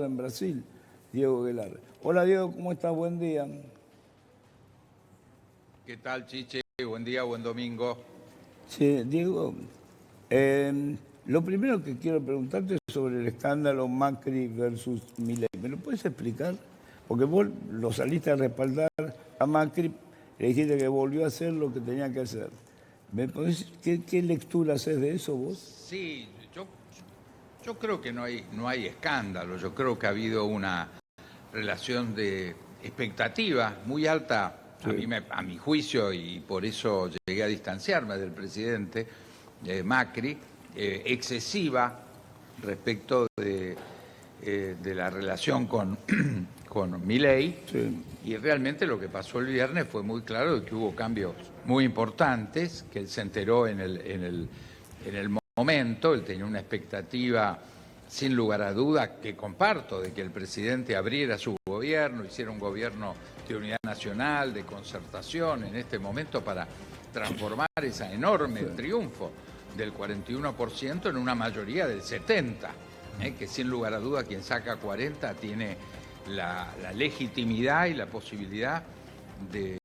embajador en Brasil, Diego Aguilar. Hola Diego, ¿cómo estás? Buen día. ¿Qué tal, Chiche? Buen día, buen domingo. Sí, Diego, lo primero que quiero preguntarte es sobre el escándalo Macri versus Milei. ¿Me lo puedes explicar? Porque vos lo saliste a respaldar a Macri, le dijiste que volvió a hacer lo que tenía que hacer. ¿Qué lectura haces de eso vos? Sí, yo creo que no hay escándalo. Yo creo que ha habido una relación de expectativa muy alta, sí, a mi juicio, y por eso llegué a distanciarme del presidente Macri, excesiva respecto de la relación con Milei, sí. Y realmente lo que pasó el viernes fue muy claro de que hubo cambios muy importantes, que él se enteró en el momento. Él tenía una expectativa, sin lugar a dudas, que comparto, de que el presidente abriera su gobierno, hiciera un gobierno de unidad nacional, de concertación en este momento para transformar ese enorme triunfo del 41% en una mayoría del 70%, que sin lugar a dudas quien saca 40 tiene la legitimidad y la posibilidad de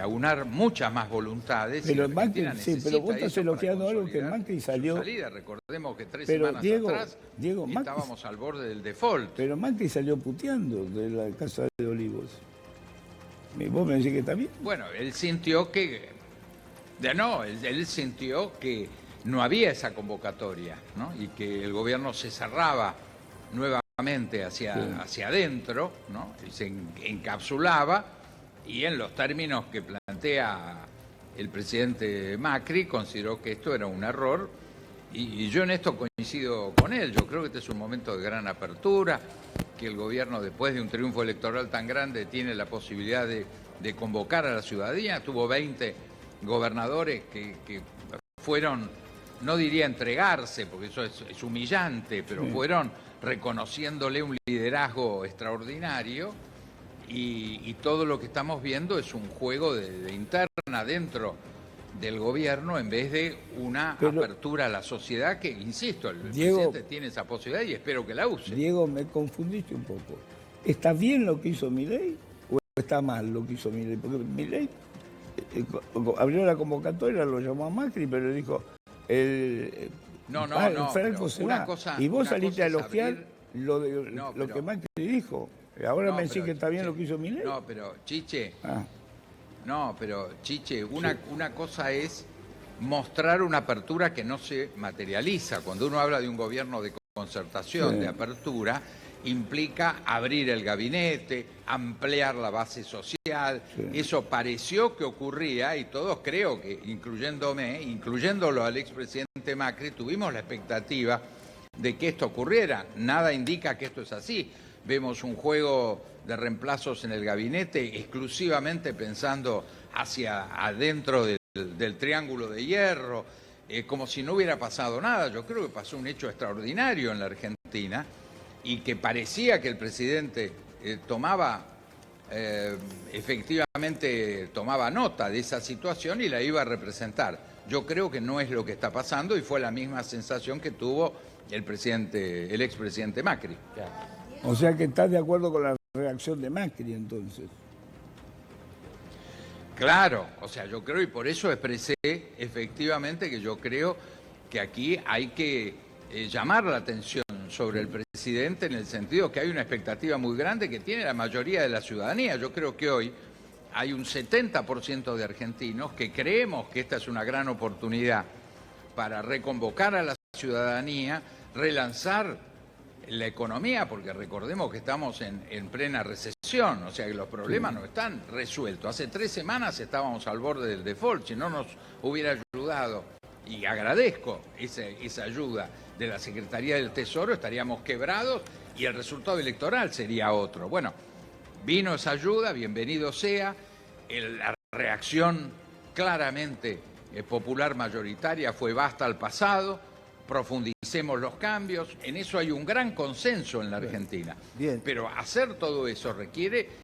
aunar muchas más voluntades. Pero Macri, sí, pero vos estás elogiando algo que Macri salió. Recordemos que 3 semanas atrás estábamos al borde del default. Pero Macri salió puteando de la Casa de Olivos. ¿Vos me decís que está bien? Bueno, él sintió que. Él sintió que no había esa convocatoria, ¿no? Y que el gobierno se cerraba nuevamente hacia adentro, ¿no? Y se encapsulaba, y en los términos que plantea el presidente Macri consideró que esto era un error, y yo en esto coincido con él. Yo creo que este es un momento de gran apertura, que el gobierno, después de un triunfo electoral tan grande, tiene la posibilidad de convocar a la ciudadanía. Tuvo 20 gobernadores que fueron, no diría entregarse, porque eso es humillante, pero fueron reconociéndole un liderazgo extraordinario, y todo lo que estamos viendo es un juego de interna dentro del gobierno en vez de una apertura a la sociedad que, insisto, el presidente tiene esa posibilidad y espero que la use. Diego, me confundiste un poco. ¿Está bien lo que hizo Milei o está mal lo que hizo Milei? Porque Milei abrió la convocatoria, lo llamó a Macri, pero le dijo... No, Franco será. Y vos saliste a elogiar lo que Macri dijo. Ahora me decís que está bien lo que hizo Milei. No, pero Chiche, una cosa es mostrar una apertura que no se materializa. Cuando uno habla de un gobierno de concertación, de apertura, implica abrir el gabinete, ampliar la base social. Eso pareció que ocurría, y todos, creo que, incluyéndolo al expresidente Macri, tuvimos la expectativa de que esto ocurriera. Nada indica que esto es así. Vemos un juego de reemplazos en el gabinete, exclusivamente pensando hacia adentro del triángulo de hierro, como si no hubiera pasado nada. Yo creo que pasó un hecho extraordinario en la Argentina, y que parecía que el presidente efectivamente tomaba nota de esa situación y la iba a representar. Yo creo que no es lo que está pasando, y fue la misma sensación que tuvo el expresidente Macri. O sea que estás de acuerdo con la reacción de Macri, entonces. Claro, o sea, yo creo, y por eso expresé efectivamente que yo creo que aquí hay que llamar la atención sobre el presidente, en el sentido que hay una expectativa muy grande que tiene la mayoría de la ciudadanía. Yo creo que hoy hay un 70% de argentinos que creemos que esta es una gran oportunidad para reconvocar a la ciudadanía, relanzar la economía, porque recordemos que estamos en plena recesión, o sea que los problemas no están resueltos. Hace 3 semanas estábamos al borde del default. Si no nos hubiera ayudado, y agradezco esa ayuda de la Secretaría del Tesoro, estaríamos quebrados y el resultado electoral sería otro. Bueno, vino esa ayuda, bienvenido sea. La reacción claramente popular mayoritaria fue basta al pasado, profundicemos los cambios. En eso hay un gran consenso en la Argentina. Bien. Pero hacer todo eso requiere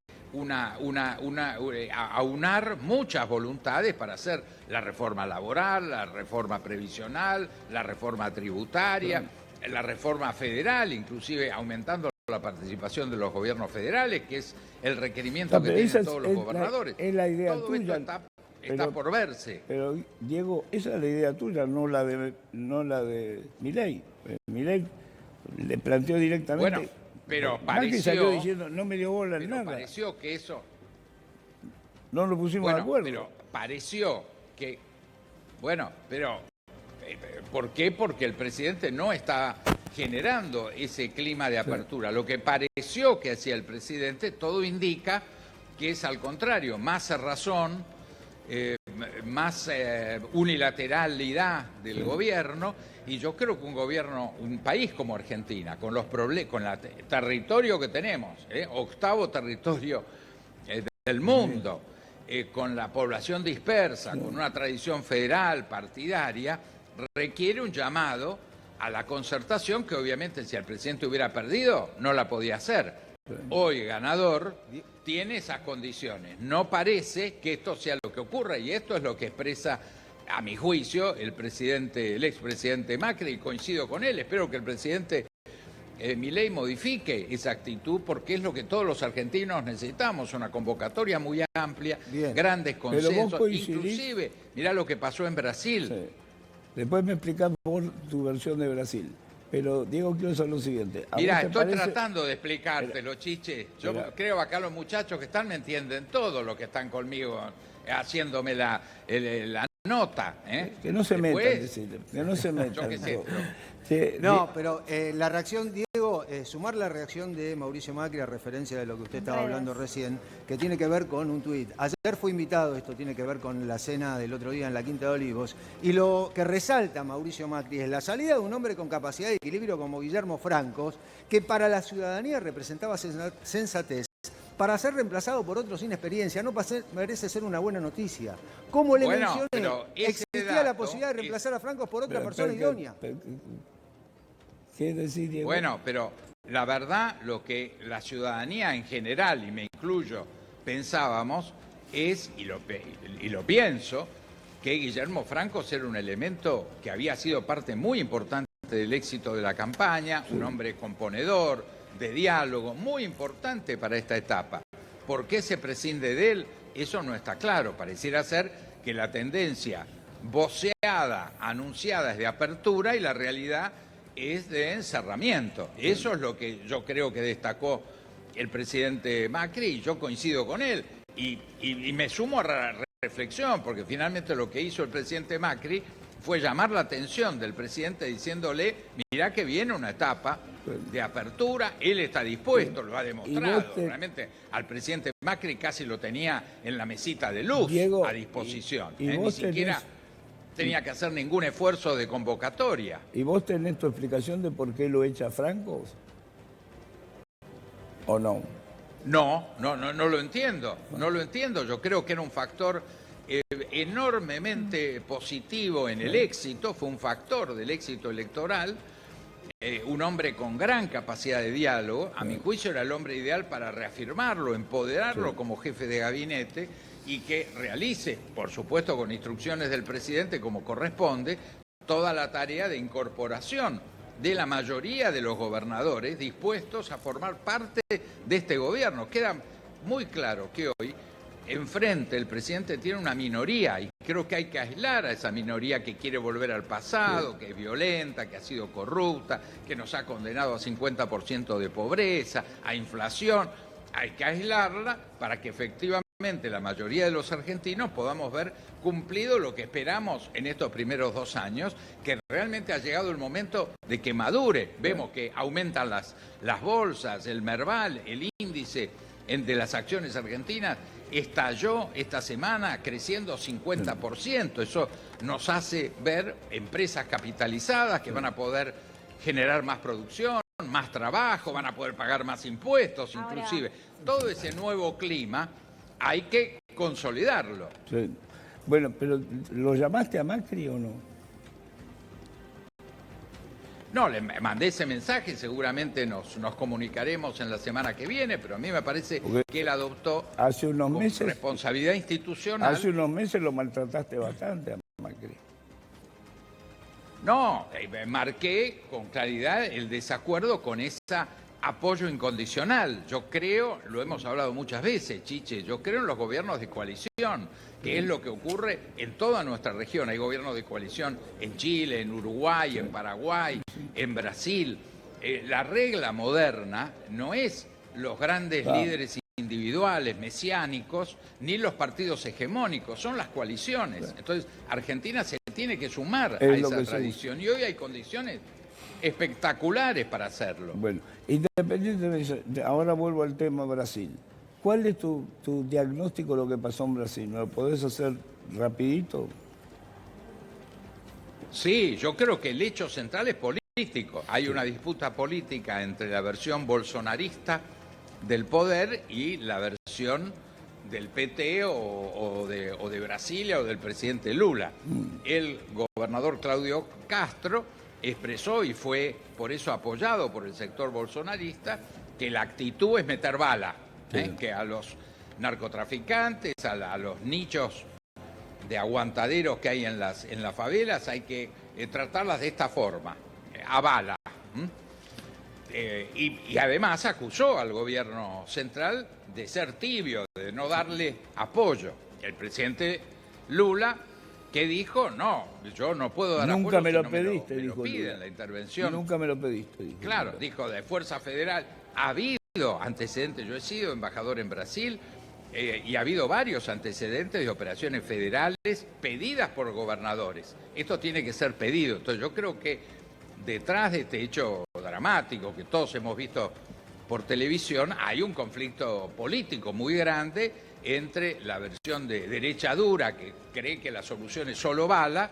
aunar muchas voluntades para hacer la reforma laboral, la reforma previsional, la reforma tributaria, la reforma federal, inclusive aumentando la participación de los gobiernos federales, que es el requerimiento No, que pero tienen esa todos los gobernadores. es la idea Todo tuya. esto está Pero- por verse. Pero, Diego, esa es la idea tuya, no la de Milei. Milei le planteó directamente... Bueno, pero Macri salió pareció, diciendo, no me dio bola en pero nada. pareció que eso... No nos pusimos de Bueno, acuerdo. pero pareció que... Bueno, pero ¿por qué? Porque el presidente no está generando ese clima de apertura. Lo que pareció que hacía el presidente, todo indica que es al contrario, más cerrazón, más unilateralidad del gobierno, y yo creo que un país como Argentina, con los problemas, con el territorio que tenemos, octavo territorio del mundo, con la población dispersa, con una tradición federal, partidaria, requiere un llamado a la concertación que obviamente si el presidente hubiera perdido no la podía hacer. Hoy ganador tiene esas condiciones. No parece que esto sea lo que ocurra y esto es lo que expresa, a mi juicio, el expresidente Macri, y coincido con él. Espero que el presidente Milei modifique esa actitud porque es lo que todos los argentinos necesitamos, una convocatoria muy amplia, Bien. grandes Pero vos consensos, coincidís- inclusive, mirá lo que pasó en Brasil. Sí. Después me explicás por tu versión de Brasil. Pero, Diego, quiero saber lo siguiente. ¿A Mirá, vos te estoy parece- tratando de explicártelo, Chiche. Yo creo que acá los muchachos que están me entienden todo lo que están conmigo haciéndome la nota. Que no se Después, metan, decirle, que no se metan. Yo qué sé, Sí, No, pero la reacción, Diego, sumar la reacción de Mauricio Macri a referencia de lo que usted estaba hablando recién, que tiene que ver con un tuit. Ayer fue invitado, esto tiene que ver con la cena del otro día en la Quinta de Olivos, y lo que resalta Mauricio Macri es la salida de un hombre con capacidad de equilibrio como Guillermo Francos, que para la ciudadanía representaba sensatez, para ser reemplazado por otro sin experiencia. No merece ser una buena noticia. Como le Bueno, mencioné, pero ese existía la dato posibilidad de reemplazar a Francos por otra persona idónea. ¿Qué decir, Diego? Bueno, pero la verdad, lo que la ciudadanía en general, y me incluyo, pensábamos es, y lo pienso, que Guillermo Francos era un elemento que había sido parte muy importante del éxito de la campaña, un hombre componedor, de diálogo, muy importante para esta etapa. ¿Por qué se prescinde de él? Eso no está claro. Pareciera ser que la tendencia voceada, anunciada es de apertura y la realidad es de encerramiento. Eso es lo que yo creo que destacó el presidente Macri y yo coincido con él. Y me sumo a la reflexión, porque finalmente lo que hizo el presidente Macri fue llamar la atención del presidente diciéndole, mirá que viene una etapa de apertura, él está dispuesto, lo ha demostrado. Realmente al presidente Macri casi lo tenía en la mesita de luz, Diego, a disposición. y Ni vos siquiera tenía que hacer ningún esfuerzo de convocatoria. ¿Y vos tenés tu explicación de por qué lo echa Francos? ¿O no? No lo entiendo, no lo entiendo. Yo creo que era un factor enormemente positivo en el éxito, fue un factor del éxito electoral, un hombre con gran capacidad de diálogo, a mi juicio era el hombre ideal para reafirmarlo, empoderarlo como jefe de gabinete y que realice, por supuesto con instrucciones del presidente como corresponde, toda la tarea de incorporación de la mayoría de los gobernadores dispuestos a formar parte de este gobierno. Queda muy claro que hoy enfrente el presidente tiene una minoría y creo que hay que aislar a esa minoría que quiere volver al pasado, que es violenta, que ha sido corrupta, que nos ha condenado a 50% de pobreza, a inflación. Hay que aislarla para que efectivamente la mayoría de los argentinos podamos ver cumplido lo que esperamos en estos primeros 2 años, que realmente ha llegado el momento de que madure. Vemos que aumentan las bolsas, el Merval, el índice de las acciones argentinas estalló esta semana creciendo 50%. Eso nos hace ver empresas capitalizadas que van a poder generar más producción, más trabajo, van a poder pagar más impuestos inclusive. Todo ese nuevo clima hay que consolidarlo. Sí. Bueno, pero ¿lo llamaste a Macri o no? No, le mandé ese mensaje, seguramente nos comunicaremos en la semana que viene, pero a mí me parece que él adoptó hace unos con meses, responsabilidad institucional. Hace unos meses lo maltrataste bastante a Macri. No, marqué con claridad el desacuerdo con esa apoyo incondicional. Yo creo, lo hemos hablado muchas veces, Chiche, yo creo en los gobiernos de coalición, que es lo que ocurre en toda nuestra región. Hay gobiernos de coalición en Chile, en Uruguay, en Paraguay, en Brasil. La regla moderna no es los grandes líderes individuales, mesiánicos, ni los partidos hegemónicos, son las coaliciones. Entonces, Argentina se tiene que sumar a esa tradición y hoy hay condiciones espectaculares para hacerlo. Bueno, independientemente, ahora vuelvo al tema Brasil. ¿Cuál es tu diagnóstico de lo que pasó en Brasil? ¿Me lo podés hacer rapidito? Sí, yo creo que el hecho central es político. Hay una disputa política entre la versión bolsonarista del poder y la versión del PT o de Brasilia o del presidente Lula. El gobernador Claudio Castro expresó, y fue por eso apoyado por el sector bolsonarista, que la actitud es meter bala, que a los narcotraficantes, a los nichos de aguantaderos que hay en las favelas hay que tratarlas de esta forma, a bala. Y además acusó al gobierno central de ser tibio, de no darle apoyo. El presidente Lula, que dijo, no, yo no puedo dar apoyo. Nunca me lo si no pediste, me lo dijo piden Lula. la intervención. Nunca me lo pediste, dijo. Claro, dijo, de Fuerza Federal. Ha habido antecedentes, yo he sido embajador en Brasil y ha habido varios antecedentes de operaciones federales pedidas por gobernadores. Esto tiene que ser pedido. Entonces yo creo que detrás de este hecho dramático que todos hemos visto por televisión, hay un conflicto político muy grande entre la versión de derecha dura, que cree que la solución es solo bala,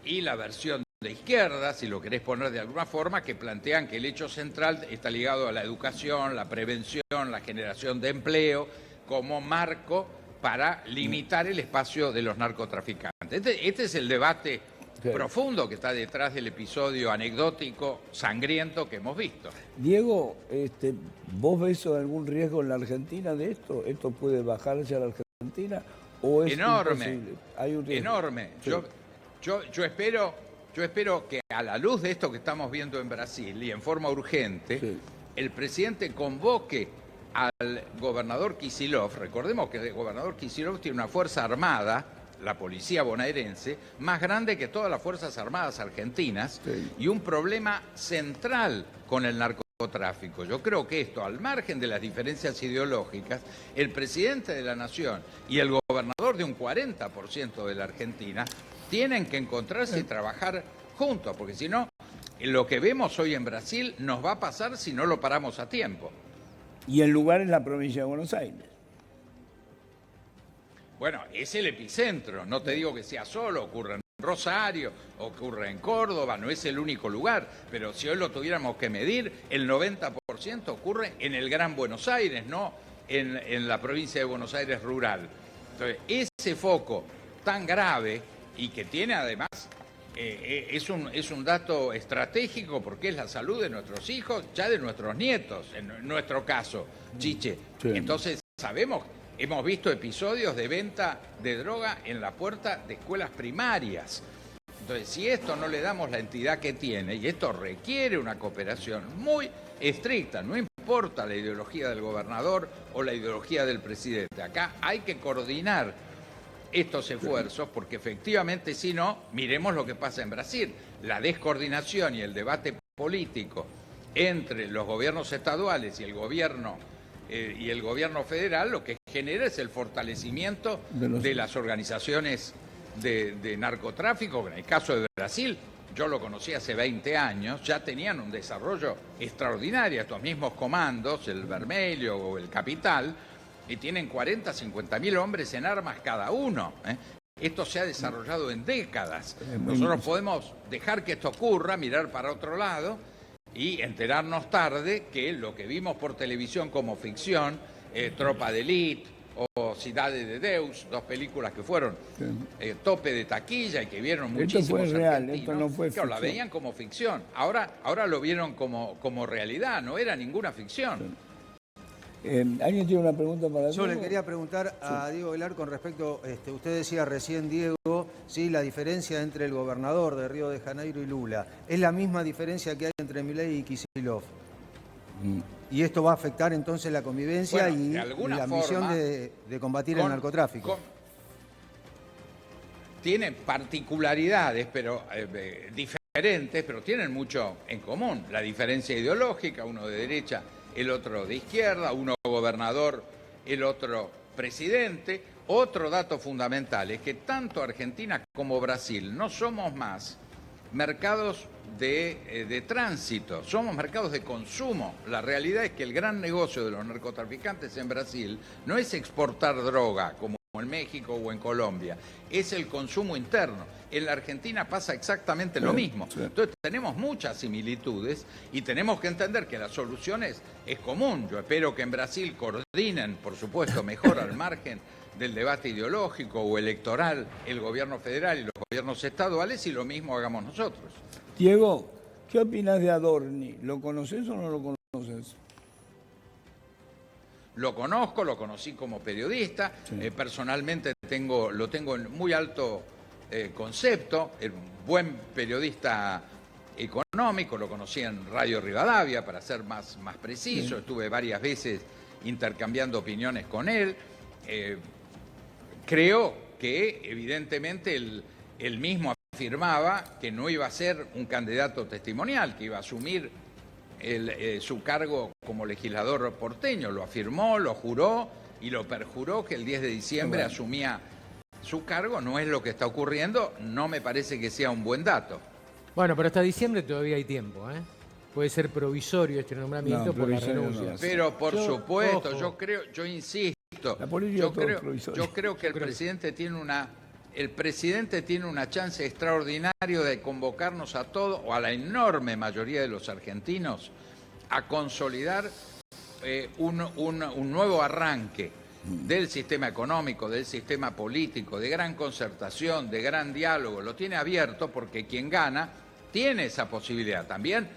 y la versión de izquierda, si lo querés poner de alguna forma, que plantean que el hecho central está ligado a la educación, la prevención, la generación de empleo, como marco para limitar el espacio de los narcotraficantes. Este es el debate profundo que está detrás del episodio anecdótico, sangriento que hemos visto. Diego, ¿vos ves algún riesgo en la Argentina de esto? ¿Esto puede bajarse a la Argentina o es imposible? Hay un riesgo. Enorme. Sí. Yo espero que a la luz de esto que estamos viendo en Brasil y en forma urgente, el presidente convoque al gobernador Kicillof. Recordemos que el gobernador Kicillof tiene una fuerza armada, la policía bonaerense, más grande que todas las Fuerzas Armadas argentinas, y un problema central con el narcotráfico. Yo creo que esto, al margen de las diferencias ideológicas, el presidente de la Nación y el gobernador de un 40% de la Argentina tienen que encontrarse y trabajar juntos, porque si no, lo que vemos hoy en Brasil nos va a pasar si no lo paramos a tiempo. Y el lugar es la provincia de Buenos Aires. Bueno, es el epicentro, no te digo que sea solo, ocurre en Rosario, ocurre en Córdoba, no es el único lugar, pero si hoy lo tuviéramos que medir, el 90% ocurre en el Gran Buenos Aires, no en la provincia de Buenos Aires rural. Entonces, ese foco tan grave y que tiene además, es un dato estratégico porque es la salud de nuestros hijos, ya de nuestros nietos, en nuestro caso, Chiche. Sí. Entonces, sabemos. Hemos visto episodios de venta de droga en la puerta de escuelas primarias. Entonces, si esto no le damos la entidad que tiene, y esto requiere una cooperación muy estricta, no importa la ideología del gobernador o la ideología del presidente, acá hay que coordinar estos esfuerzos, porque efectivamente, si no, miremos lo que pasa en Brasil. La descoordinación y el debate político entre los gobiernos estaduales y el gobierno federal, lo que genera es el fortalecimiento de las organizaciones de narcotráfico. En el caso de Brasil, yo lo conocí hace 20 años, ya tenían un desarrollo extraordinario, estos mismos comandos, el Vermelho o el Capital, y tienen 40, 50 mil hombres en armas cada uno. Esto se ha desarrollado en décadas. Nosotros podemos dejar que esto ocurra, mirar para otro lado y enterarnos tarde que lo que vimos por televisión como ficción, Tropa de Elite o Cidade de Deus, dos películas que fueron tope de taquilla y que vieron muchísimos Esto fue real, argentinos, esto no fue claro, la ficción. veían como ficción. Ahora lo vieron como realidad, no era ninguna ficción. ¿Alguien tiene una pregunta para Yo Diego? le quería preguntar a Diego Aguilar con respecto, usted decía recién, Diego, sí, la diferencia entre el gobernador de Río de Janeiro y Lula. ¿Es la misma diferencia que hay entre Milei y Kicillof? Y esto va a afectar entonces la convivencia Bueno, y de alguna la misión forma, de combatir el narcotráfico. Tiene particularidades, pero diferentes, pero tienen mucho en común. La diferencia ideológica, uno de derecha, el otro de izquierda, uno gobernador, el otro presidente. Otro dato fundamental es que tanto Argentina como Brasil no somos más mercados de tránsito, somos mercados de consumo. La realidad es que el gran negocio de los narcotraficantes en Brasil no es exportar droga como en México o en Colombia, es el consumo interno. En la Argentina pasa exactamente lo mismo. Entonces tenemos muchas similitudes y tenemos que entender que la solución es común. Yo espero que en Brasil coordinen, por supuesto, mejor al margen del debate ideológico o electoral el gobierno federal y los gobiernos estaduales, y lo mismo hagamos nosotros. Diego, ¿qué opinas de Adorni? ¿Lo conoces o no lo conoces? Lo conozco, lo conocí como periodista, Sí. Personalmente lo tengo en muy alto concepto, era un buen periodista económico, lo conocí en Radio Rivadavia, para ser más preciso, Sí. Estuve varias veces intercambiando opiniones con él. Creo que evidentemente él mismo afirmaba que no iba a ser un candidato testimonial, que iba a asumir su cargo como legislador porteño. Lo afirmó, lo juró y lo perjuró que el 10 de diciembre Bueno. asumía su cargo. No es lo que está ocurriendo, no me parece que sea un buen dato. Bueno, pero hasta diciembre todavía hay tiempo, ¿eh? Puede ser provisorio este nombramiento No, por la provisorio no renuncia. va a Pero por supuesto, ojo. yo insisto, La política yo todo es creo, provisorio. yo creo que el presidente tiene una chance extraordinaria de convocarnos a todos, o a la enorme mayoría de los argentinos, a consolidar un nuevo arranque del sistema económico, del sistema político, de gran concertación, de gran diálogo. Lo tiene abierto porque quien gana tiene esa posibilidad. También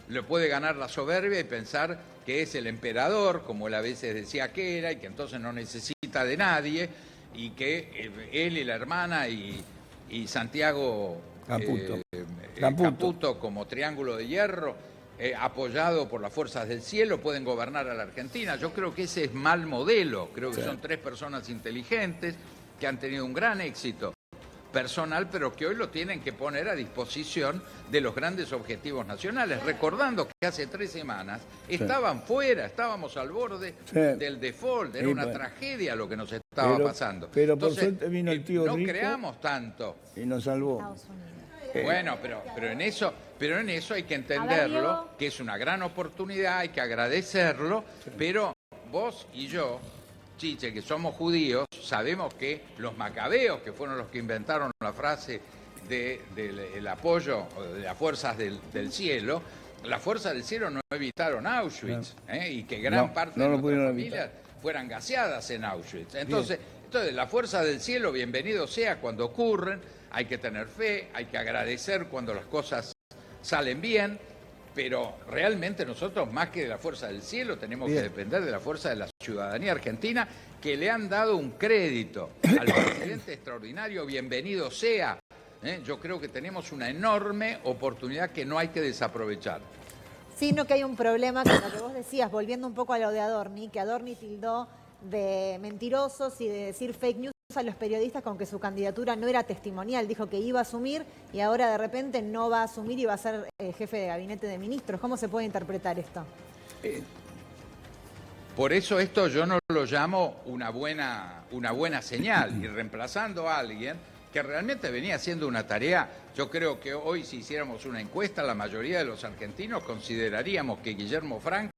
le puede ganar la soberbia y pensar que es el emperador, como él a veces decía que era, y que entonces no necesita de nadie, y que él y la hermana y Santiago Caputo. Caputo como triángulo de hierro, apoyado por las fuerzas del cielo, pueden gobernar a la Argentina. Yo creo que ese es mal modelo. Creo que son tres personas inteligentes que han tenido un gran éxito personal, pero que hoy lo tienen que poner a disposición de los grandes objetivos nacionales, recordando que hace 3 semanas estaban fuera, estábamos al borde del default, era una tragedia lo que nos estaba pasando. Pero por Entonces, suerte vino el tío no rico creamos tanto. y nos salvó. Estados Unidos. Bueno, pero en eso hay que entenderlo, Diego. que es una gran oportunidad, hay que agradecerlo, pero vos y yo, Chiche, que somos judíos, sabemos que los macabeos, que fueron los que inventaron la frase del apoyo de las fuerzas del cielo, las fuerzas del cielo no evitaron Auschwitz, y que gran parte no de lo nuestras pudieron familias fueran gaseadas en Auschwitz. Entonces, la fuerza del cielo, bienvenido sea cuando ocurren, hay que tener fe, hay que agradecer cuando las cosas salen bien, pero realmente nosotros, más que de la fuerza del cielo, tenemos que depender de la fuerza de la ciudadanía argentina, que le han dado un crédito al presidente extraordinario, bienvenido sea. Yo creo que tenemos una enorme oportunidad que no hay que desaprovechar. Sino que hay un problema con lo que vos decías, volviendo un poco a lo de Adorni, que Adorni tildó de mentirosos y de decir fake news a los periodistas con que su candidatura no era testimonial. Dijo que iba a asumir y ahora de repente no va a asumir y va a ser jefe de gabinete de ministros. ¿Cómo se puede interpretar esto? Por eso esto yo no lo llamo una buena señal, y reemplazando a alguien que realmente venía haciendo una tarea. Yo creo que hoy, si hiciéramos una encuesta, la mayoría de los argentinos consideraríamos que Guillermo Franco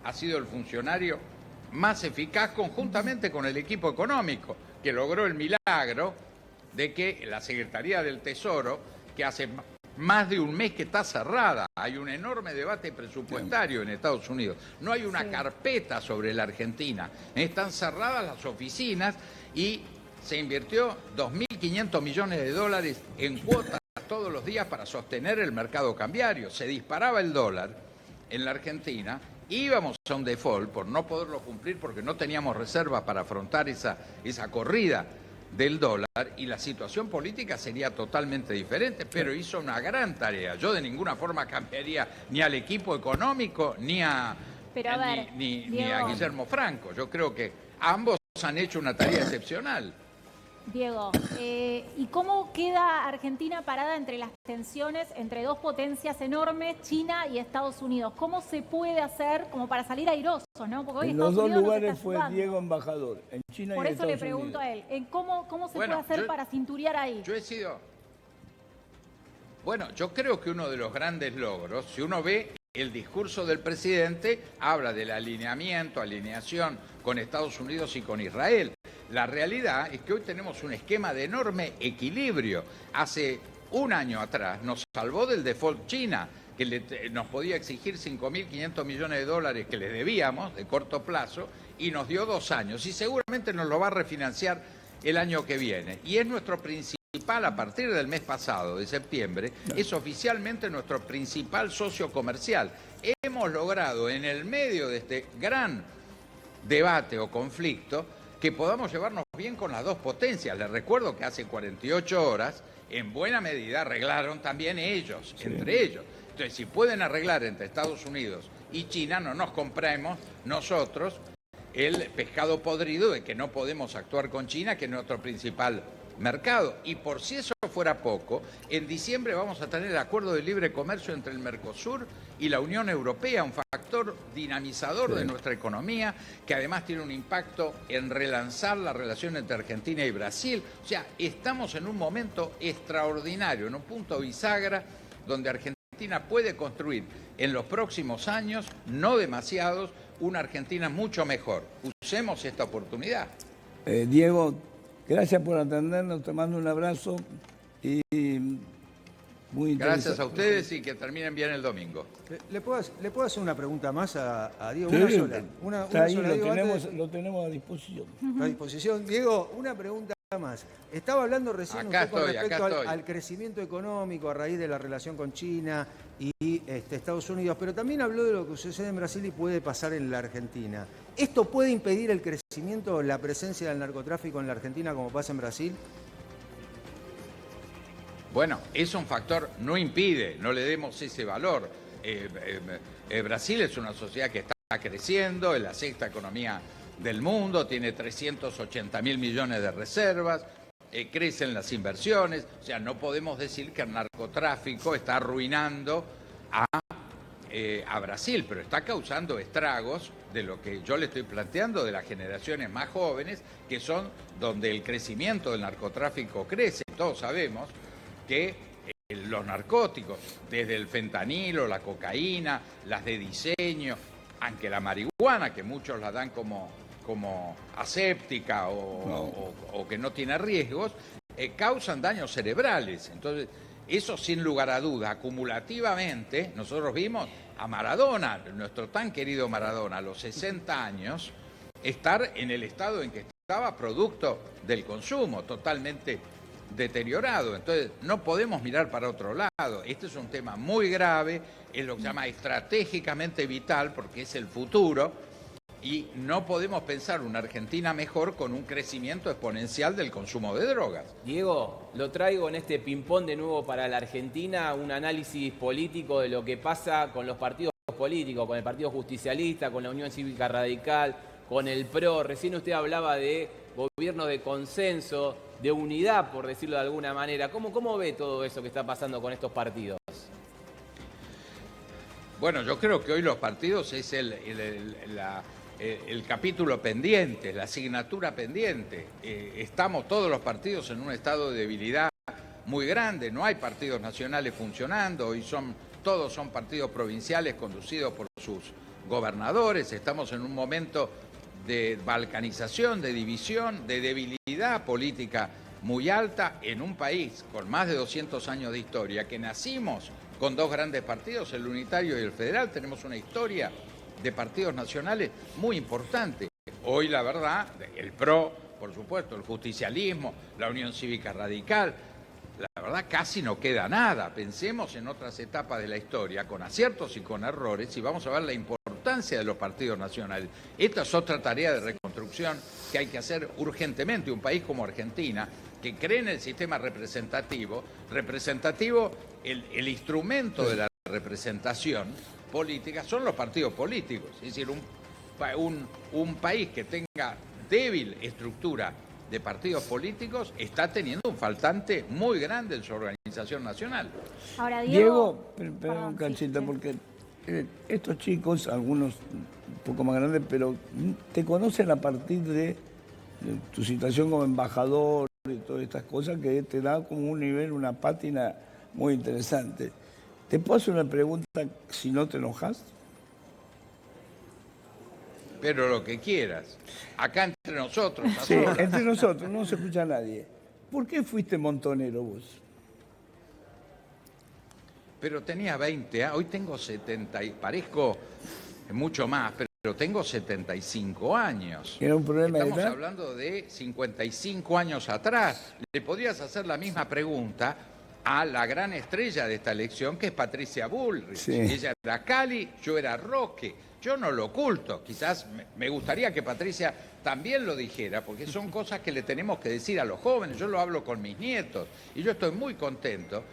ha sido el funcionario más eficaz, conjuntamente con el equipo económico, que logró el milagro de que la Secretaría del Tesoro, que hace más de un mes que está cerrada, hay un enorme debate presupuestario en Estados Unidos, no hay una carpeta sobre la Argentina, están cerradas las oficinas y se invirtió 2.500 millones de dólares en cuotas todos los días para sostener el mercado cambiario. Se disparaba el dólar en la Argentina, íbamos a un default por no poderlo cumplir porque no teníamos reservas para afrontar esa corrida del dólar, y la situación política sería totalmente diferente, pero hizo una gran tarea. Yo de ninguna forma cambiaría ni al equipo económico ni a Pero a ver, ni a Diego. Guillermo Franco. Yo creo que ambos han hecho una tarea excepcional. Diego, ¿y cómo queda Argentina parada entre las tensiones entre dos potencias enormes, China y Estados Unidos? ¿Cómo se puede hacer como para salir airosos, ¿no? Porque hoy En Estados los dos Unidos nos lugares está fue ayudando. Diego embajador, en China Por y en eso le Estados pregunto Unidos. a él, ¿cómo se Bueno, puede hacer yo- para cinturear ahí? Yo he sido... Bueno, yo creo que uno de los grandes logros, si uno ve el discurso del presidente, habla del alineación con Estados Unidos y con Israel. La realidad es que hoy tenemos un esquema de enorme equilibrio. Hace un año atrás nos salvó del default China, que nos podía exigir 5.500 millones de dólares que les debíamos de corto plazo, y nos dio 2 años. Y seguramente nos lo va a refinanciar el año que viene. Y es nuestro principal, a partir del mes pasado, de septiembre, es oficialmente nuestro principal socio comercial. Hemos logrado, en el medio de este gran debate o conflicto, que podamos llevarnos bien con las dos potencias. Les recuerdo que hace 48 horas, en buena medida, arreglaron también ellos, entre ellos. Entonces, si pueden arreglar entre Estados Unidos y China, no nos compremos nosotros el pescado podrido de que no podemos actuar con China, que es nuestro principal mercado. Y por si eso fuera poco, en diciembre vamos a tener el acuerdo de libre comercio entre el Mercosur y la Unión Europea, un factor dinamizador de nuestra economía, que además tiene un impacto en relanzar la relación entre Argentina y Brasil. O sea, estamos en un momento extraordinario, en un punto bisagra, donde Argentina puede construir en los próximos años, no demasiados, una Argentina mucho mejor. Usemos esta oportunidad. Diego, gracias por atendernos, te mando un abrazo y muy interesante. Gracias a ustedes y que terminen bien el domingo. ¿Le puedo hacer una pregunta más a Diego? Sí, Una sola. Una está ahí, sola, Diego, lo tenemos a disposición. a disposición. Diego, una pregunta más. Estaba hablando recién Acá usted con estoy, respecto acá estoy. al crecimiento económico a raíz de la relación con China y Estados Unidos, pero también habló de lo que sucede en Brasil y puede pasar en la Argentina. ¿Esto puede impedir el crecimiento o la presencia del narcotráfico en la Argentina como pasa en Brasil? Bueno, es un factor, no impide, no le demos ese valor. Brasil es una sociedad que está creciendo, es la sexta economía del mundo, tiene 380.000 millones de reservas, crecen las inversiones, o sea, no podemos decir que el narcotráfico está arruinando a Brasil, pero está causando estragos de lo que yo le estoy planteando de las generaciones más jóvenes, que son donde el crecimiento del narcotráfico crece. Todos sabemos que los narcóticos, desde el fentanilo, la cocaína, las de diseño, aunque la marihuana, que muchos la dan como aséptica o que no tiene riesgos, causan daños cerebrales. Entonces, eso sin lugar a duda, acumulativamente, nosotros vimos a Maradona, nuestro tan querido Maradona, a los 60 años, estar en el estado en que estaba producto del consumo, totalmente deteriorado. Entonces, no podemos mirar para otro lado. Este es un tema muy grave, es lo que se llama estratégicamente vital, porque es el futuro, y no podemos pensar una Argentina mejor con un crecimiento exponencial del consumo de drogas. Diego, lo traigo en este ping-pong de nuevo para la Argentina, un análisis político de lo que pasa con los partidos políticos, con el Partido Justicialista, con la Unión Cívica Radical, con el PRO. Recién usted hablaba de gobierno de consenso, de unidad, por decirlo de alguna manera. ¿Cómo ve todo eso que está pasando con estos partidos? Bueno, yo creo que hoy los partidos es el capítulo pendiente, la asignatura pendiente. Estamos todos los partidos en un estado de debilidad muy grande, no hay partidos nacionales funcionando, hoy todos son partidos provinciales conducidos por sus gobernadores, estamos en un momento de balcanización, de división, de debilidad política muy alta en un país con más de 200 años de historia, que nacimos con dos grandes partidos, el unitario y el federal. Tenemos una historia de partidos nacionales muy importante. Hoy, la verdad, el PRO, por supuesto, el justicialismo, la Unión Cívica Radical, la verdad casi no queda nada. Pensemos en otras etapas de la historia, con aciertos y con errores, y vamos a ver la importancia de los partidos nacionales. Esta es otra tarea de reconstrucción que hay que hacer urgentemente. Un país como Argentina, que cree en el sistema representativo, el instrumento de la representación políticas son los partidos políticos. Es decir, un país que tenga débil estructura de partidos políticos está teniendo un faltante muy grande en su organización nacional. Ahora, Diego, Diego, perdón, sí, Canchita, sí. porque estos chicos, algunos un poco más grandes, pero te conocen a partir de tu situación como embajador y todas estas cosas que te da como un nivel, una pátina muy interesante. ¿Te puedo hacer una pregunta si no te enojas? Pero lo que quieras. Acá entre nosotros. a Sí, solas. entre nosotros, no se escucha a nadie. ¿Por qué fuiste montonero vos? Pero tenía 20 años, hoy tengo 70, y parezco mucho más, pero tengo 75 años. ¿Era un problema de Estamos edad? hablando de 55 años atrás. Le podrías hacer la misma pregunta a la gran estrella de esta elección, que es Patricia Bullrich. Sí. Ella era Cali, yo era Roque. Yo no lo oculto. Quizás me gustaría que Patricia también lo dijera, porque son cosas que le tenemos que decir a los jóvenes. Yo lo hablo con mis nietos y yo estoy muy contento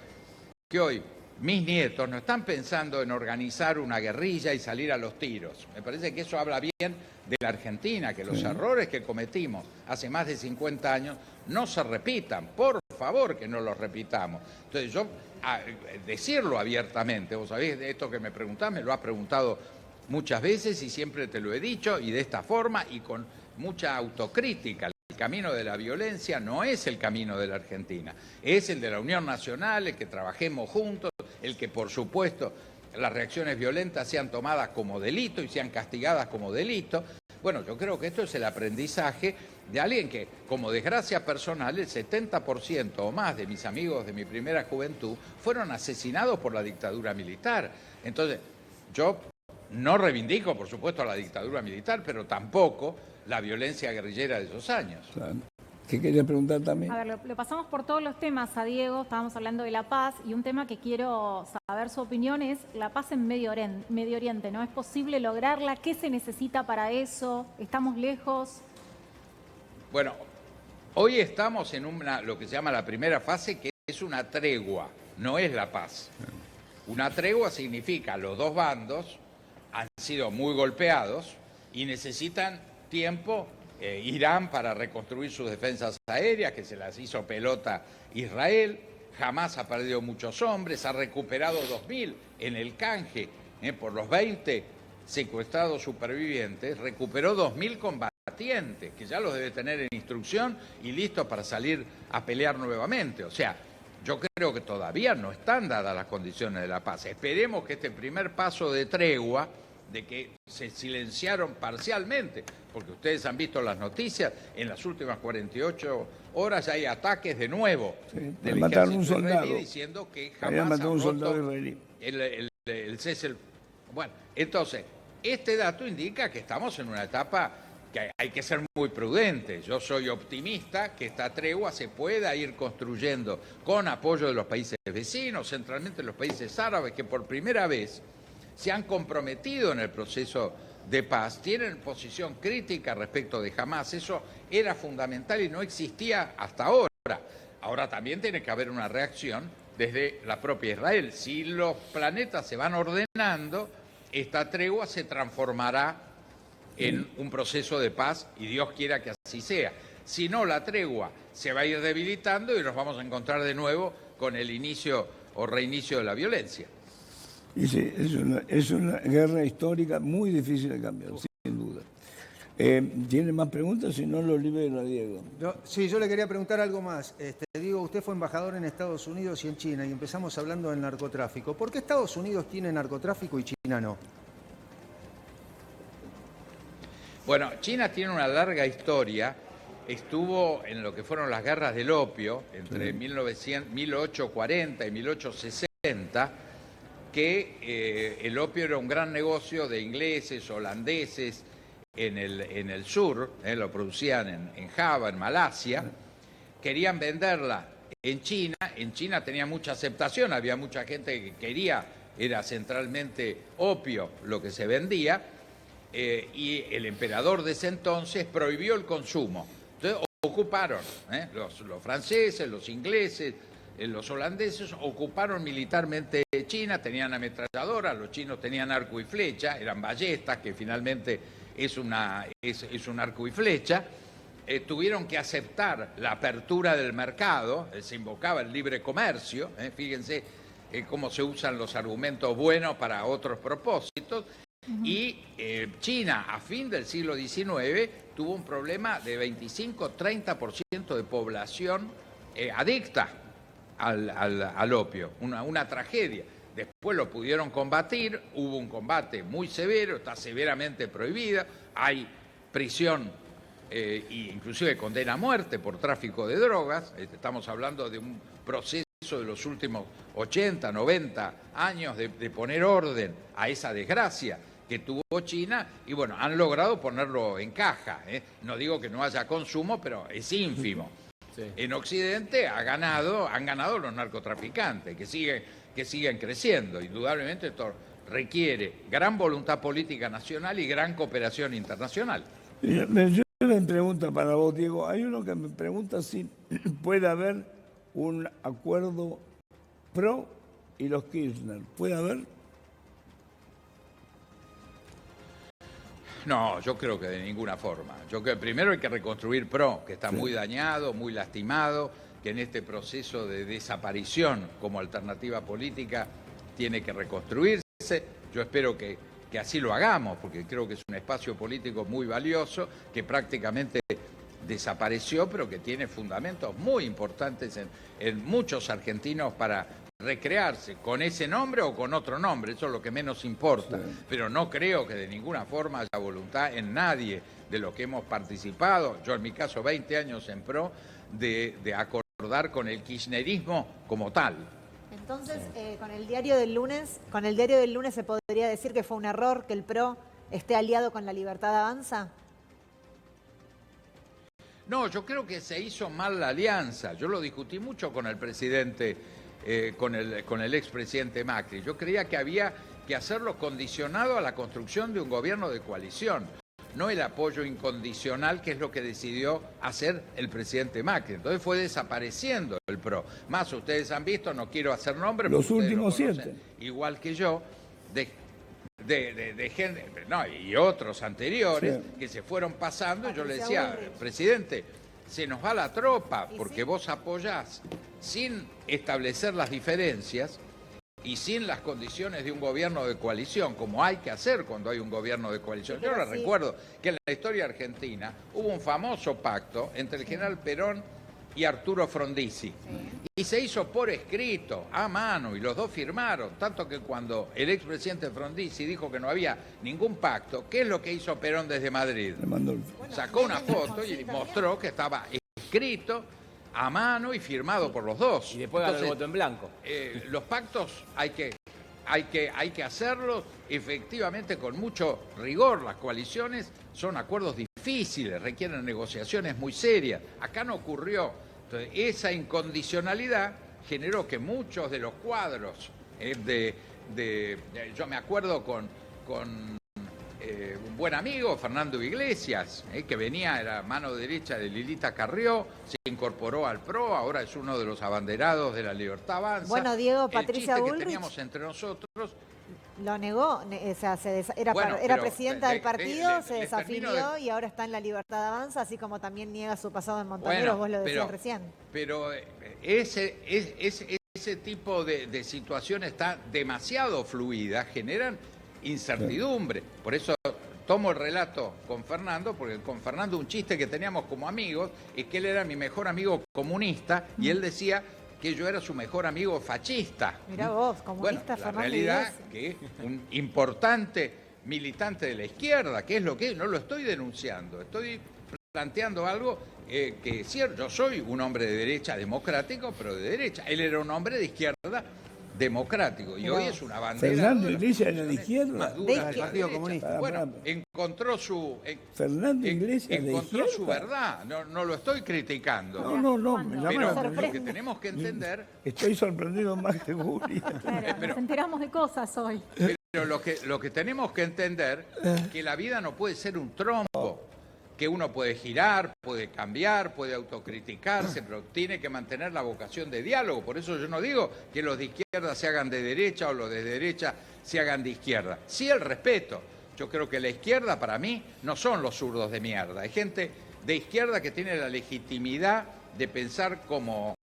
que hoy mis nietos no están pensando en organizar una guerrilla y salir a los tiros. Me parece que eso habla bien de la Argentina, que los errores que cometimos hace más de 50 años no se repitan. Por favor, que no los repitamos. Entonces yo, decirlo abiertamente, vos sabés, de esto que me preguntás, me lo has preguntado muchas veces y siempre te lo he dicho, y de esta forma y con mucha autocrítica. El camino de la violencia no es el camino de la Argentina, es el de la Unión Nacional, el que trabajemos juntos, el que por supuesto las reacciones violentas sean tomadas como delito y sean castigadas como delito. Bueno, yo creo que esto es el aprendizaje de alguien que, como desgracia personal, el 70% o más de mis amigos de mi primera juventud fueron asesinados por la dictadura militar. Entonces, yo no reivindico, por supuesto, a la dictadura militar, pero tampoco la violencia guerrillera de esos años. Claro. ¿Qué querías preguntar también? A ver, lo pasamos por todos los temas a Diego, estábamos hablando de la paz y un tema que quiero saber su opinión es la paz en Medio Oriente, ¿no? ¿Es posible lograrla? ¿Qué se necesita para eso? ¿Estamos lejos? Bueno, hoy estamos en lo que se llama la primera fase, que es una tregua, no es la paz. Una tregua significa los dos bandos han sido muy golpeados y necesitan tiempo. Irán para reconstruir sus defensas aéreas, que se las hizo pelota Israel. Jamás ha perdido muchos hombres, ha recuperado 2.000 en el canje por los 20 secuestrados supervivientes, recuperó 2.000 combatientes, que ya los debe tener en instrucción y listos para salir a pelear nuevamente. O sea, yo creo que todavía no están dadas las condiciones de la paz. Esperemos que este primer paso de tregua, de que se silenciaron parcialmente, porque ustedes han visto las noticias, en las últimas 48 horas ya hay ataques de nuevo del mataron un ejército israelí soldado. diciendo que Habían jamás matado han un soldado roto israelí. el cese. Bueno, entonces, este dato indica que estamos en una etapa que hay que ser muy prudentes. Yo soy optimista que esta tregua se pueda ir construyendo con apoyo de los países vecinos, centralmente los países árabes, que por primera vez se han comprometido en el proceso de paz, tienen posición crítica respecto de Hamás. Eso era fundamental y no existía hasta ahora. Ahora también tiene que haber una reacción desde la propia Israel. Si los planetas se van ordenando, esta tregua se transformará en un proceso de paz y Dios quiera que así sea. Si no, la tregua se va a ir debilitando y nos vamos a encontrar de nuevo con el inicio o reinicio de la violencia. Y sí, es una guerra histórica muy difícil de cambiar, sin duda. ¿Tiene más preguntas? Si no, lo libero a Diego. Yo le quería preguntar algo más. Diego, usted fue embajador en Estados Unidos y en China y empezamos hablando del narcotráfico. ¿Por qué Estados Unidos tiene narcotráfico y China no? Bueno, China tiene una larga historia. Estuvo en lo que fueron las guerras del opio entre 1840 y 1860, que el opio era un gran negocio de ingleses, holandeses en el sur, lo producían en Java, en Malasia, querían venderla en China tenía mucha aceptación, había mucha gente que quería, era centralmente opio lo que se vendía, y el emperador de ese entonces prohibió el consumo. Entonces ocuparon los franceses, los ingleses, los holandeses ocuparon militarmente China, tenían ametralladoras, los chinos tenían arco y flecha, eran ballestas, que finalmente es un arco y flecha. Tuvieron que aceptar la apertura del mercado, se invocaba el libre comercio, fíjense cómo se usan los argumentos buenos para otros propósitos. Y China, a fin del siglo XIX, tuvo un problema de 25-30% de población adicta al opio, una tragedia. Después lo pudieron combatir, hubo un combate muy severo, está severamente prohibida, hay prisión e inclusive condena a muerte por tráfico de drogas. Estamos hablando de un proceso de los últimos 80, 90 años de poner orden a esa desgracia que tuvo China, y bueno, han logrado ponerlo en caja. No digo que no haya consumo, pero es ínfimo. Sí. En Occidente han ganado los narcotraficantes, que siguen creciendo. Indudablemente esto requiere gran voluntad política nacional y gran cooperación internacional. Yo me pregunta para vos, Diego, hay uno que me pregunta si puede haber un acuerdo pro y los Kirchner. ¿Puede haber? No, yo creo que de ninguna forma. Yo creo que primero hay que reconstruir PRO, que está muy dañado, muy lastimado, que en este proceso de desaparición como alternativa política tiene que reconstruirse. Yo espero que así lo hagamos, porque creo que es un espacio político muy valioso, que prácticamente desapareció, pero que tiene fundamentos muy importantes en muchos argentinos para recrearse con ese nombre o con otro nombre, eso es lo que menos importa. Sí. Pero no creo que de ninguna forma haya voluntad en nadie de los que hemos participado, yo en mi caso 20 años en PRO, de acordar con el kirchnerismo como tal. Entonces, con el diario del lunes se podría decir que fue un error que el PRO esté aliado con La Libertad Avanza. No, yo creo que se hizo mal la alianza. Yo lo discutí mucho con el presidente, con el expresidente Macri. Yo creía que había que hacerlo condicionado a la construcción de un gobierno de coalición, no el apoyo incondicional, que es lo que decidió hacer el presidente Macri. Entonces fue desapareciendo el PRO. Más, ustedes han visto, no quiero hacer nombres, los últimos 7. Igual que yo, de gente, no, y otros anteriores, sí, que se fueron pasando. Yo le decía, presidente, se nos va la tropa porque vos apoyás sin establecer las diferencias y sin las condiciones de un gobierno de coalición, como hay que hacer cuando hay un gobierno de coalición. Yo les recuerdo que en la historia argentina hubo un famoso pacto entre el general Perón y Arturo Frondizi. Y se hizo por escrito, a mano, y los dos firmaron. Tanto que cuando el expresidente Frondizi dijo que no había ningún pacto, ¿qué es lo que hizo Perón desde Madrid? Sacó una foto y mostró que estaba escrito, a mano y firmado por los dos. Y después ganó el voto en blanco. Los pactos hay que hacerlos efectivamente con mucho rigor. Las coaliciones son acuerdos difíciles, requieren negociaciones muy serias. Acá no ocurrió. Entonces, esa incondicionalidad generó que muchos de los cuadros yo me acuerdo con un buen amigo, Fernando Iglesias, que era mano derecha de Lilita Carrió, se incorporó al PRO, ahora es uno de los abanderados de La Libertad Avanza. Bueno, Diego, Patricia Bullrich, que teníamos entre nosotros lo negó, o sea, era presidenta del partido, se desafilió y ahora está en La Libertad Avanza, así como también niega su pasado en Montoneros, vos lo decías recién. Pero ese tipo de situaciones está demasiado fluida, generan incertidumbre. Por eso tomo el relato con Fernando, porque con Fernando un chiste que teníamos como amigos es que él era mi mejor amigo comunista y él decía que yo era su mejor amigo fascista. Mirá vos, comunista, Fernando. La realidad que un importante militante de la izquierda, que es lo que es, no lo estoy denunciando, estoy planteando algo que es cierto. Yo soy un hombre de derecha democrático, pero de derecha. Él era un hombre de izquierda democrático y hoy es una bandera. Fernando Iglesias era de izquierda. Del Partido Comunista. Bueno, encontró su Fernando Iglesias encontró su verdad. No lo estoy criticando. No, pero lo que tenemos que entender. Estoy sorprendido más que Juli. Claro, nos enteramos de cosas hoy. Pero lo que tenemos que entender es que la vida no puede ser un trompo. que uno puede girar, puede cambiar, puede autocriticarse, pero tiene que mantener la vocación de diálogo. Por eso yo no digo que los de izquierda se hagan de derecha o los de derecha se hagan de izquierda. Sí el respeto. Yo creo que la izquierda para mí no son los zurdos de mierda. Hay gente de izquierda que tiene la legitimidad de pensar como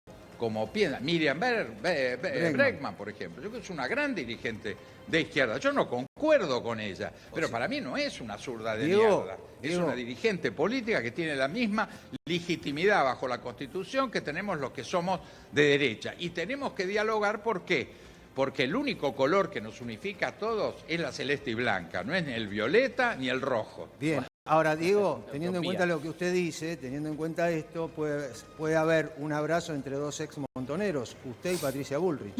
piensa. Miriam Bregman, por ejemplo. Yo creo que es una gran dirigente de izquierda. Yo no concuerdo con ella, pero para mí no es una zurda de mierda. Es una dirigente política que tiene la misma legitimidad bajo la Constitución que tenemos los que somos de derecha. Y tenemos que dialogar, ¿por qué? Porque el único color que nos unifica a todos es la celeste y blanca, no es ni el violeta ni el rojo. Bien. Ahora, Diego, teniendo en cuenta lo que usted dice, teniendo en cuenta esto, puede haber un abrazo entre dos ex montoneros, usted y Patricia Bullrich.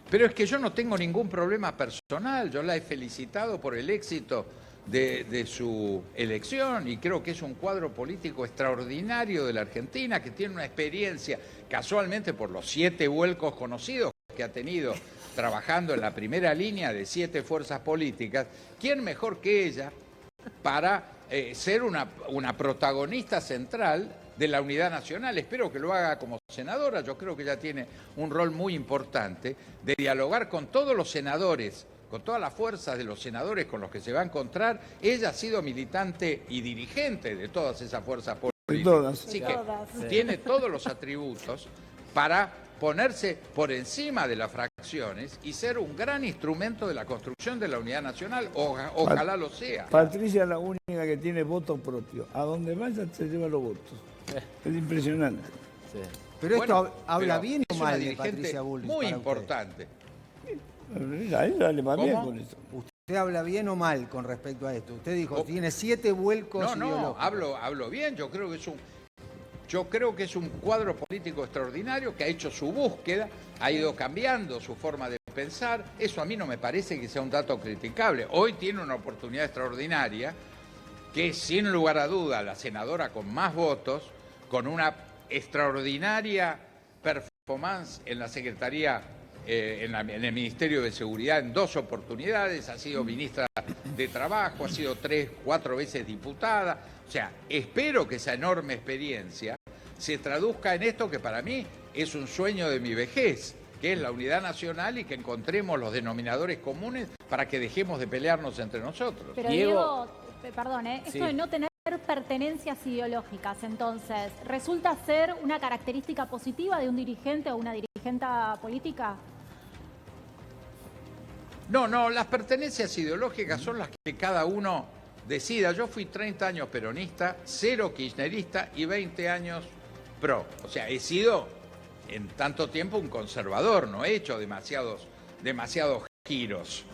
Pero es que yo no tengo ningún problema personal, yo la he felicitado por el éxito de su elección y creo que es un cuadro político extraordinario de la Argentina, que tiene una experiencia, casualmente por los 7 vuelcos conocidos que ha tenido trabajando en la primera línea de 7 fuerzas políticas. ¿Quién mejor que ella para ser una protagonista central de la unidad nacional? Espero que lo haga como senadora. Yo creo que ella tiene un rol muy importante de dialogar con todos los senadores, con todas las fuerzas de los senadores con los que se va a encontrar. Ella ha sido militante y dirigente de todas esas fuerzas políticas. Todas. Así que tiene todos los atributos para ponerse por encima de las fracciones y ser un gran instrumento de la construcción de la unidad nacional. Ojalá lo sea. Patricia es la única que tiene voto propio. A donde vaya se lleva los votos. Es impresionante. Sí. Pero esto Bueno, habla pero bien o es una mal de dirigente Patricia Bullrich. muy para usted? importante. A ella le va bien ¿Cómo? con eso. ¿Usted habla bien o mal con respecto a esto? Usted dijo, tiene 7 vuelcos No, ideológicos. hablo bien. Yo creo que es un cuadro político extraordinario que ha hecho su búsqueda, ha ido cambiando su forma de pensar. Eso a mí no me parece que sea un dato criticable. Hoy tiene una oportunidad extraordinaria que es, sin lugar a duda, la senadora con más votos, con una extraordinaria performance en la Secretaría, en el Ministerio de Seguridad en 2 oportunidades, ha sido ministra de Trabajo, ha sido 3, 4 veces diputada. O sea, espero que esa enorme experiencia se traduzca en esto que para mí es un sueño de mi vejez, que es la unidad nacional y que encontremos los denominadores comunes para que dejemos de pelearnos entre nosotros. Pero Diego, perdón, esto sí. de no tener pertenencias ideológicas, entonces, ¿resulta ser una característica positiva de un dirigente o una dirigente política? No, las pertenencias ideológicas son las que cada uno decida. Yo fui 30 años peronista, 0 kirchnerista y 20 años pro. O sea, he sido en tanto tiempo un conservador, no he hecho demasiados giros.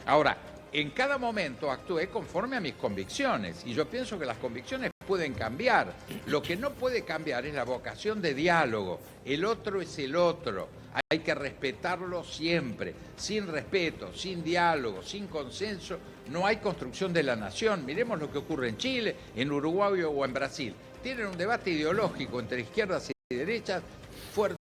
Ahora, en cada momento actué conforme a mis convicciones y yo pienso que las convicciones pueden cambiar. Lo que no puede cambiar es la vocación de diálogo. El otro es el otro. Hay que respetarlo siempre. Sin respeto, sin diálogo, sin consenso, no hay construcción de la nación. Miremos lo que ocurre en Chile, en Uruguay o en Brasil. Tienen un debate ideológico entre izquierdas y derechas fuerte.